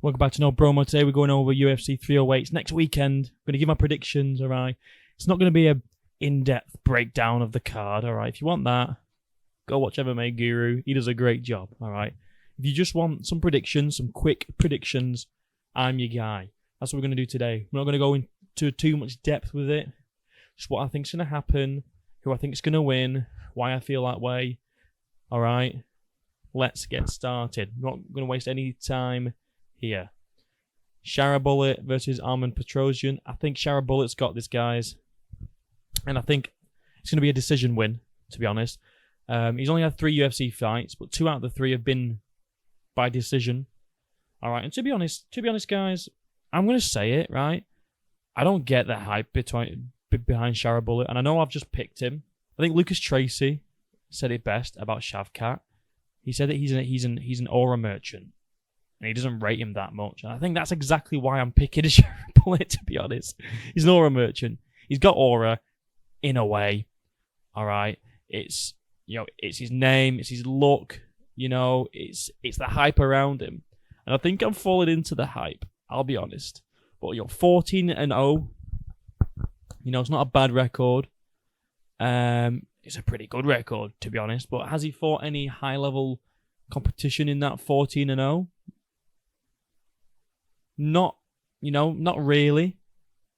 Welcome back to No Bromo. Today we're going over UFC 308 next weekend. I'm going to give my predictions, alright? It's not going to be a in-depth breakdown of the card, alright? If you want that, go watch MMA Guru. He does a great job, alright? If you just want some predictions, some quick predictions, I'm your guy. That's what we're going to do today. We're not going to go into too much depth with it. Just what I think's going to happen, who I think's going to win, why I feel that way, alright? Let's get started. I'm not going to waste any time here. Shar versus Arman Petrosian. I think Shar got this, guys. And I think it's going to be a decision win, to be honest. He's only had 3 UFC fights, but 2 out of the 3 have been by decision. Alright, and to be honest, guys, I'm going to say it, right? I don't get the hype behind Shar, and I know I've just picked him. I think Lucas Tracy said it best about Shavkat. He said that he's an aura merchant. And he doesn't rate him that much. And I think that's exactly why I'm picking a Shar, to be honest. He's an aura merchant. He's got aura, in a way. Alright. It's his name, it's his look, it's the hype around him. And I think I'm falling into the hype, I'll be honest. But 14-0. It's not a bad record. It's a pretty good record, to be honest. But has he fought any high level competition in that 14-0? Not really.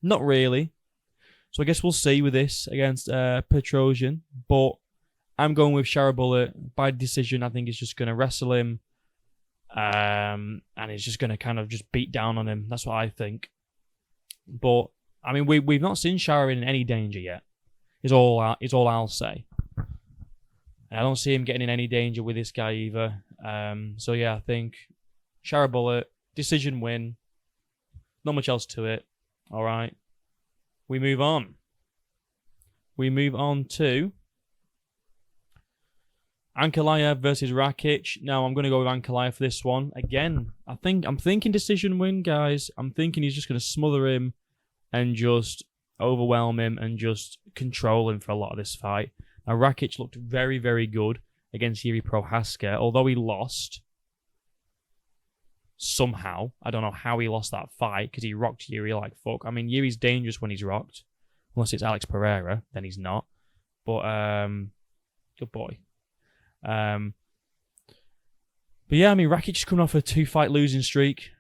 Not really. So I guess we'll see with this against Petrosian. But I'm going with Shar by decision. I think he's just going to wrestle him. And he's just going to kind of just beat down on him. That's what I think. But, I mean, we've not seen Shar in any danger yet. Is all I'll say. And I don't see him getting in any danger with this guy either. So yeah, I think Shar decision win. Not much else to it. All right. We move on. We move on to Ankalaev versus Rakic. Now I'm going to go with Ankalaev for this one. Again, I'm thinking decision win, guys. I'm thinking he's just going to smother him and just overwhelm him and just control him for a lot of this fight. Now Rakic looked very, very good against Jiri Prochazka, although he lost somehow. I don't know how he lost that fight because he rocked Jiri like fuck. I mean, Yuri's dangerous when he's rocked. Unless it's Alex Pereira, then he's not. But, good boy. But yeah, I mean, Rakic's coming off a 2-fight losing streak.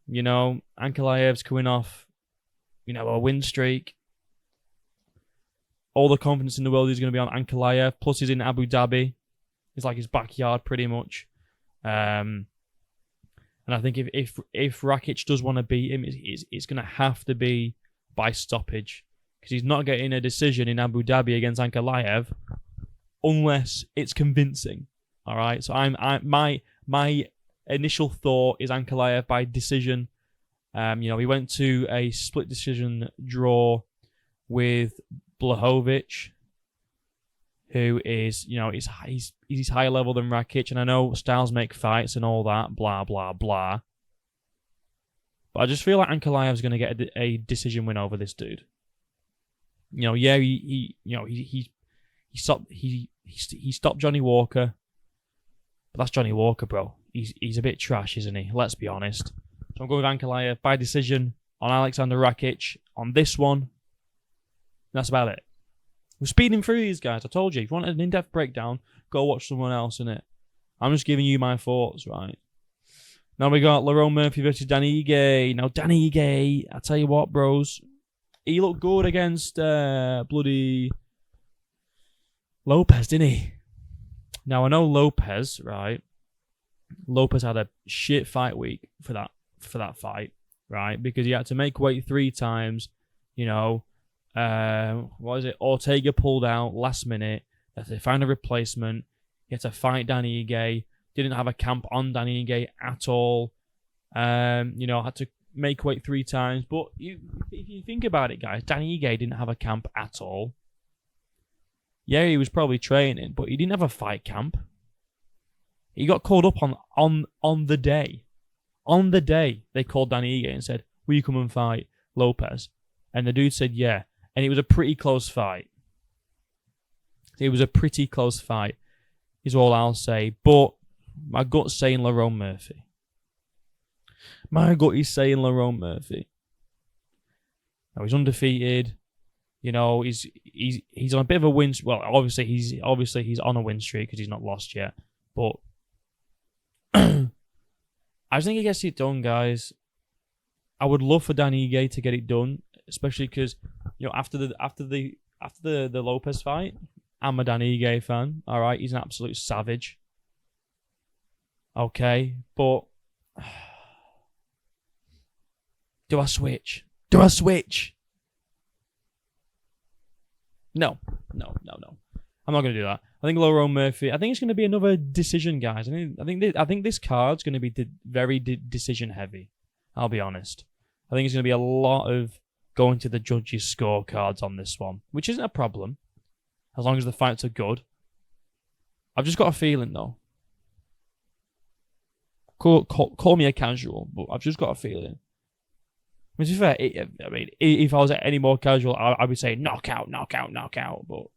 Ankalaev's coming off, a win streak. All the confidence in the world is going to be on Ankalaev. Plus, he's in Abu Dhabi. It's like his backyard, pretty much. And I think if Rakic does want to beat him, it's going to have to be by stoppage. Because he's not getting a decision in Abu Dhabi against Ankalaev unless it's convincing. All right? So my initial thought is Ankalaev by decision. He went to a split decision draw with Blachowicz, who is, he's higher level than Rakic, and I know styles make fights and all that, blah, blah, blah. But I just feel like Ankalaev's going to get a decision win over this dude. He stopped Johnny Walker, but that's Johnny Walker, bro. He's a bit trash, isn't he? Let's be honest. So I'm going with Ankalaev by decision on Alexander Rakic on this one. That's about it. We're speeding through these guys. I told you, if you want an in-depth breakdown, go watch someone else, innit? I'm just giving you my thoughts, right? Now we got Lerone Murphy versus Danny Ige. Now, Danny Ige, I tell you what, bros. He looked good against bloody Lopez, didn't he? Now, I know Lopez, right? Lopez had a shit fight week for that fight, right? Because he had to make weight 3 times, what is it? Ortega pulled out last minute. They found a replacement. He had to fight Danny Ige. Didn't have a camp on Danny Ige at all. Had to make weight 3 times. But if you think about it, guys, Danny Ige didn't have a camp at all. Yeah, he was probably training, but he didn't have a fight camp. He got called up on the day. On the day, they called Danny Ige and said, "Will you come and fight Lopez?" And the dude said, "Yeah." And it was a pretty close fight. It was a pretty close fight, is all I'll say. But my gut's saying Lerone Murphy. My gut is saying Lerone Murphy. Now he's undefeated. You know, he's on a bit of a win. Well, obviously he's on a win streak because he's not lost yet. But I just think he gets it done, guys. I would love for Dan Ige to get it done, especially because after the Lopez fight, I'm a Dan Ige fan. All right, he's an absolute savage. Okay, but do I switch? No. I'm not going to do that. I think Lerone Murphy. I think it's going to be another decision, guys. I think this card's going to be very decision heavy. I'll be honest. I think it's going to be a lot of going to the judges' scorecards on this one, which isn't a problem as long as the fights are good. I've just got a feeling though. Call me a casual, but I've just got a feeling. I mean, to be fair, if I was any more casual, I would say knockout. But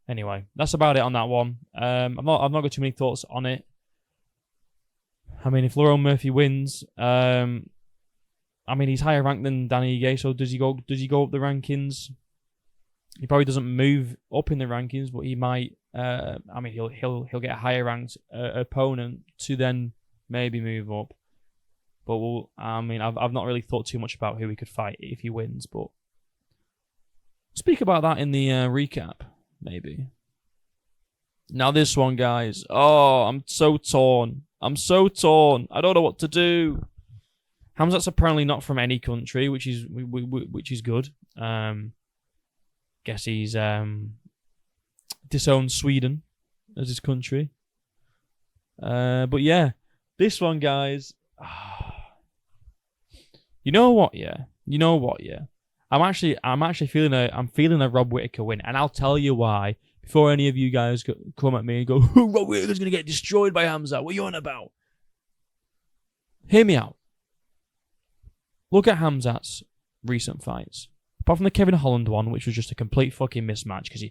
anyway, that's about it on that one. I've not got too many thoughts on it. I mean, if Lerone Murphy wins, he's higher ranked than Danny Ige. So does he go up the rankings? He probably doesn't move up in the rankings, but he might. He'll get a higher ranked opponent to then maybe move up. But I've not really thought too much about who he could fight if he wins. But we'll speak about that in the recap, maybe. Now this one, guys. Oh, I'm so torn. I don't know what to do. Hamzat's apparently not from any country, which is good. Guess he's disowned Sweden as his country. But yeah, this one, guys. You know what? Yeah. I'm actually feeling a Rob Whittaker win, and I'll tell you why. Before any of you guys come at me and go, Rob Whittaker's gonna get destroyed by Hamzat. What are you on about? Hear me out. Look at Hamzat's recent fights. Apart from the Kevin Holland one, which was just a complete fucking mismatch because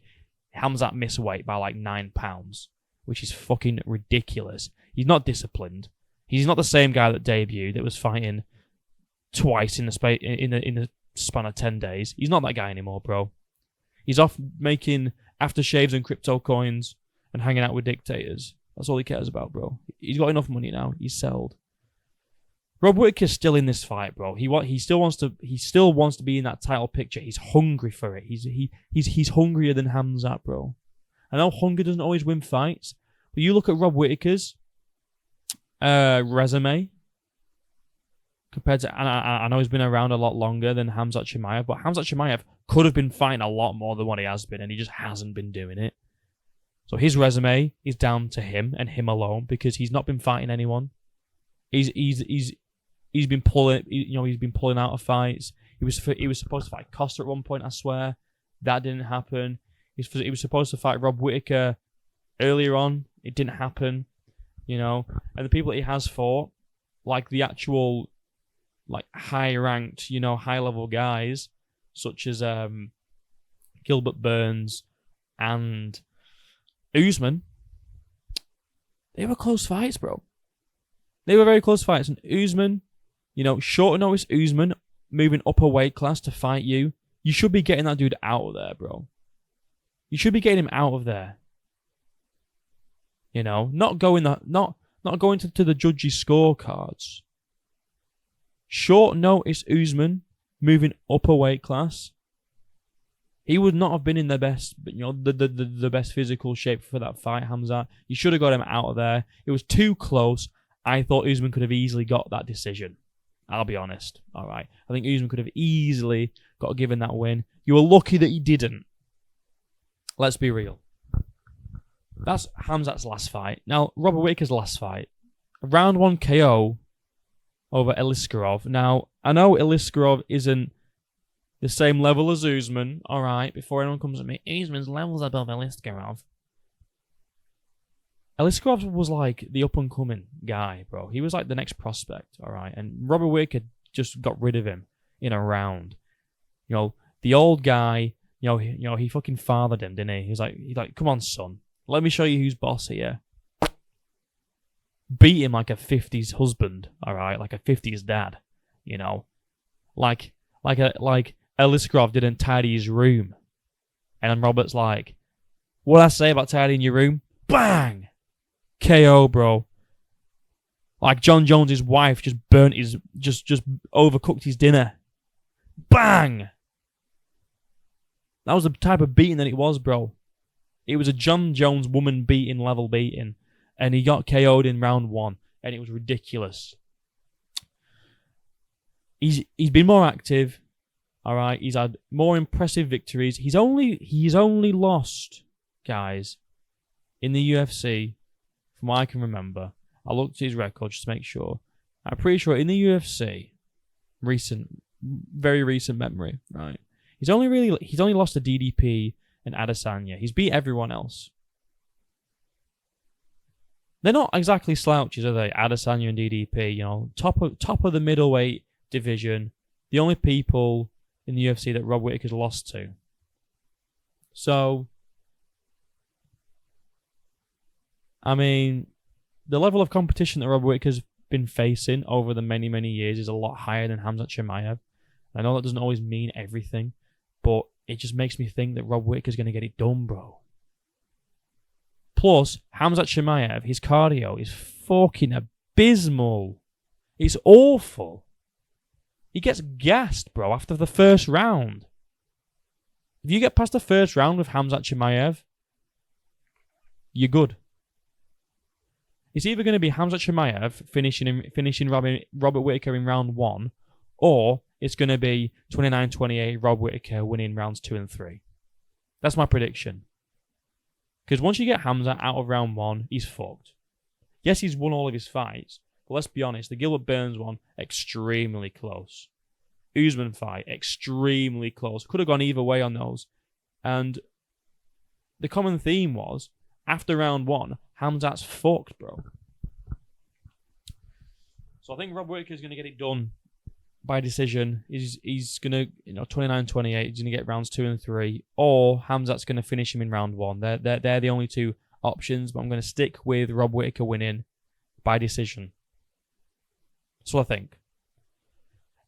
Hamzat missed weight by like 9 pounds, which is fucking ridiculous. He's not disciplined. He's not the same guy that debuted that was fighting twice in the span of 10 days. He's not that guy anymore, bro. He's off making aftershaves and crypto coins and hanging out with dictators. That's all he cares about, bro. He's got enough money now. He's sold. Rob Whittaker's still in this fight, bro. He still wants to be in that title picture. He's hungry for it. He's hungrier than Hamzat, bro. I know hunger doesn't always win fights, but you look at Rob Whittaker's resume compared to, and I know he's been around a lot longer than Hamzat Chimaev, but Hamzat Chimaev could have been fighting a lot more than what he has been, and he just hasn't been doing it. So his resume is down to him and him alone because he's not been fighting anyone. He's been pulling, he's been pulling out of fights. He was supposed to fight Costa at one point, I swear. That didn't happen. He was supposed to fight Rob Whittaker earlier on. It didn't happen, And the people that he has fought, like the actual, like high-ranked, high-level guys, such as Gilbert Burns and Usman, they were close fights, bro. They were very close fights. And Usman, short notice Usman moving up a weight class to fight you. You should be getting that dude out of there, bro. You should be getting him out of there. Not going to the judges' scorecards. Short notice Usman moving up a weight class. He would not have been in the best, the best physical shape for that fight, Hamzat. You should have got him out of there. It was too close. I thought Usman could have easily got that decision. I'll be honest. All right. I think Usman could have easily got given that win. You were lucky that he didn't. Let's be real. That's Hamzat's last fight. Now, Robert Whittaker's last fight. Round 1 KO over Iliskarov. Now, I know Iliskarov isn't the same level as Usman. All right. Before anyone comes at me, Usman's levels above Iliskarov. Iliskarov was like the up-and-coming guy, bro. He was like the next prospect, all right? And Robert Whittaker just got rid of him in a round. The old guy, he fucking fathered him, didn't he? He's like, come on, son. Let me show you who's boss here. beat him like a 50s husband, all right, like a 50s dad, you know, like Aliskerov didn't tidy his room, and then Robert's like, "What I say about tidying your room? Bang, KO, bro." Like John Jones's wife just burnt his, just overcooked his dinner. Bang. That was the type of beating that it was, bro. It was a John Jones woman beating, level beating. And he got KO'd in round 1. And it was ridiculous. He's been more active. Alright. He's had more impressive victories. He's only lost, guys, in the UFC, from what I can remember. I looked at his record just to make sure. I'm pretty sure in the UFC, very recent memory, right? He's only lost to DDP and Adesanya. He's beat everyone else. They're not exactly slouches, are they? Adesanya and DDP, you know, top of the middleweight division. The only people in the UFC that Rob Whittaker's lost to. So, I mean, the level of competition that Rob Whittaker's been facing over the many, many years is a lot higher than Khamzat Chimaev. I know that doesn't always mean everything, but it just makes me think that Rob Whittaker's going to get it done, bro. Plus, Khamzat Chimaev, his cardio is fucking abysmal. It's awful. He gets gassed, bro, after the first round. If you get past the first round with Khamzat Chimaev, you're good. It's either going to be Khamzat Chimaev finishing Robert Whittaker in round 1, or it's going to be 29-28 Rob Whittaker winning rounds 2 and 3. That's my prediction. Because once you get Khamzat out of round 1, he's fucked. Yes, he's won all of his fights, but let's be honest, the Gilbert Burns one, extremely close. Usman fight, extremely close. Could have gone either way on those. And the common theme was, after round 1, Khamzat's fucked, bro. So I think Rob Whittaker's going to get it done by decision. He's going to, 29-28, he's going to get rounds 2 and 3, or Khamzat's going to finish him in round 1. They're the only two options, but I'm going to stick with Rob Whittaker winning by decision. That's what I think.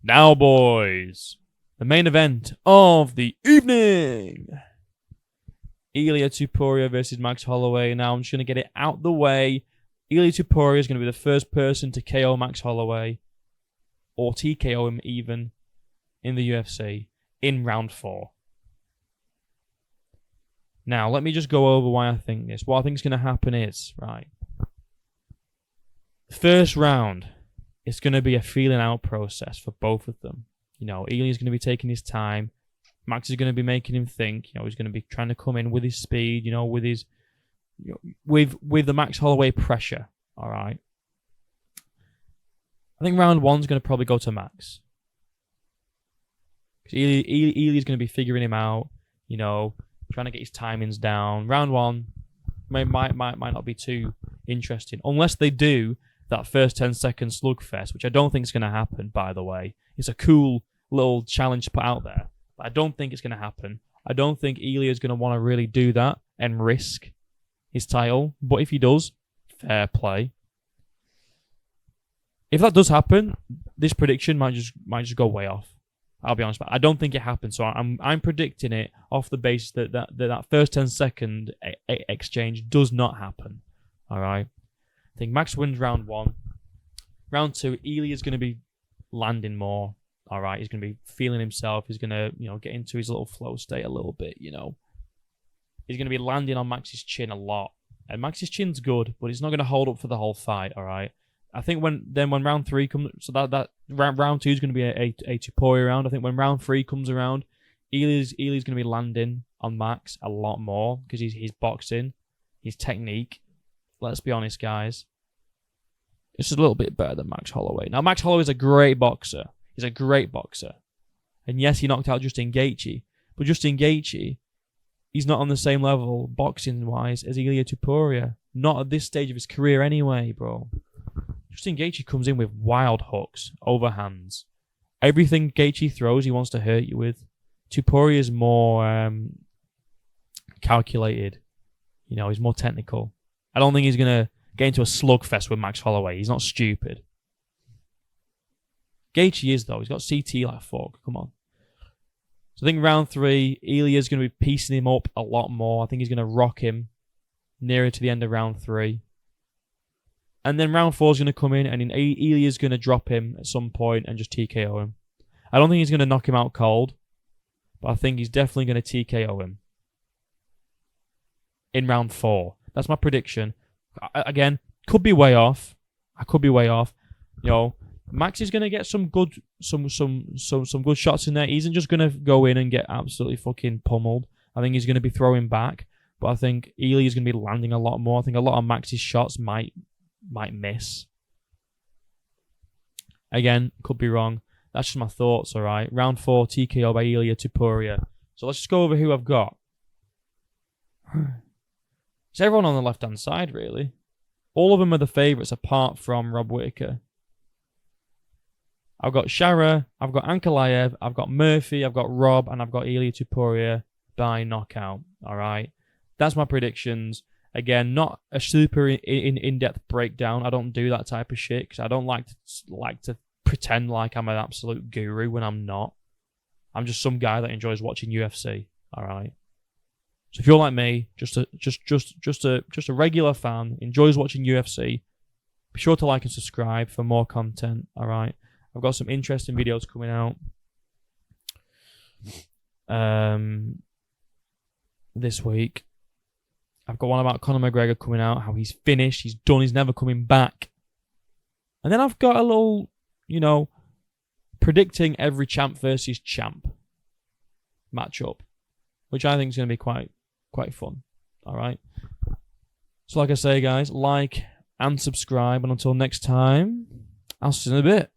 Now, boys, the main event of the evening. Ilia Topuria versus Max Holloway. Now I'm just going to get it out the way. Ilia Topuria is going to be the first person to KO Max Holloway, or TKO him even, in the UFC in round 4. Now, let me just go over why I think this. What I think is going to happen is, right, first round, it's going to be a feeling out process for both of them. Ilia's going to be taking his time. Max is going to be making him think. He's going to be trying to come in with his speed. With his, with the Max Holloway pressure. All right. I think round 1's going to probably go to Max. Because Ilia's going to be figuring him out. Trying to get his timings down. Round 1 might not be too interesting unless they do that first 10-second slugfest, which I don't think is going to happen. By the way, it's a cool little challenge to put out there. But I don't think it's going to happen. I don't think Ilia is going to want to really do that and risk his title. But if he does, fair play. If that does happen, this prediction might just go way off. I'll be honest, but I don't think it happens. So I'm predicting it off the basis that first 10-second exchange does not happen. All right. I think Max wins round 1. Round 2, Ilia is going to be landing more. All right, he's going to be feeling himself. He's going to, get into his little flow state a little bit, He's going to be landing on Max's chin a lot. And Max's chin's good, but it's not going to hold up for the whole fight, all right? I think when round 3 comes, so that round 2 is going to be a Topuria round. I think when round 3 comes around, Ilia's going to be landing on Max a lot more because he's boxing, his technique. Let's be honest, guys. It's a little bit better than Max Holloway. Now, Max Holloway is a great boxer. He's a great boxer. And yes, he knocked out Justin Gaethje. But Justin Gaethje, he's not on the same level, boxing-wise, as Ilia Topuria. Not at this stage of his career anyway, bro. Justin Gaethje comes in with wild hooks, overhands. Everything Gaethje throws, he wants to hurt you with. Topuria is more calculated. He's more technical. I don't think he's going to get into a slugfest with Max Holloway. He's not stupid. Gaethje is, though. He's got CT like fuck. Come on. So I think round 3, Ilia's going to be piecing him up a lot more. I think he's going to rock him nearer to the end of round 3. And then round 4 is going to come in, and Ilia's going to drop him at some point and just TKO him. I don't think he's going to knock him out cold, but I think he's definitely going to TKO him in round 4. That's my prediction. Again, could be way off. I could be way off. You know, Max is going to get some good shots in there. He isn't just going to go in and get absolutely fucking pummeled. I think he's going to be throwing back, but I think Ilia is going to be landing a lot more. I think a lot of Max's shots might miss. Again, could be wrong. That's just my thoughts, all right? Round 4, TKO by Ilia Topuria. So let's just go over who I've got. It's everyone on the left-hand side, really. All of them are the favourites apart from Rob Whittaker. I've got Shar, I've got Ankalaev, I've got Murphy, I've got Rob, and I've got Ilia Topuria by knockout, all right? That's my predictions. Again, not a super in-depth breakdown. I don't do that type of shit because I don't like to pretend like I'm an absolute guru when I'm not. I'm just some guy that enjoys watching UFC. All right. So if you're like me, just a regular fan, enjoys watching UFC, be sure to like and subscribe for more content. All right. I've got some interesting videos coming out. This week. I've got one about Conor McGregor coming out, how he's finished, he's done, he's never coming back. And then I've got a little, predicting every champ versus champ matchup, which I think is going to be quite fun. All right. So like I say, guys, like and subscribe. And until next time, I'll see you in a bit.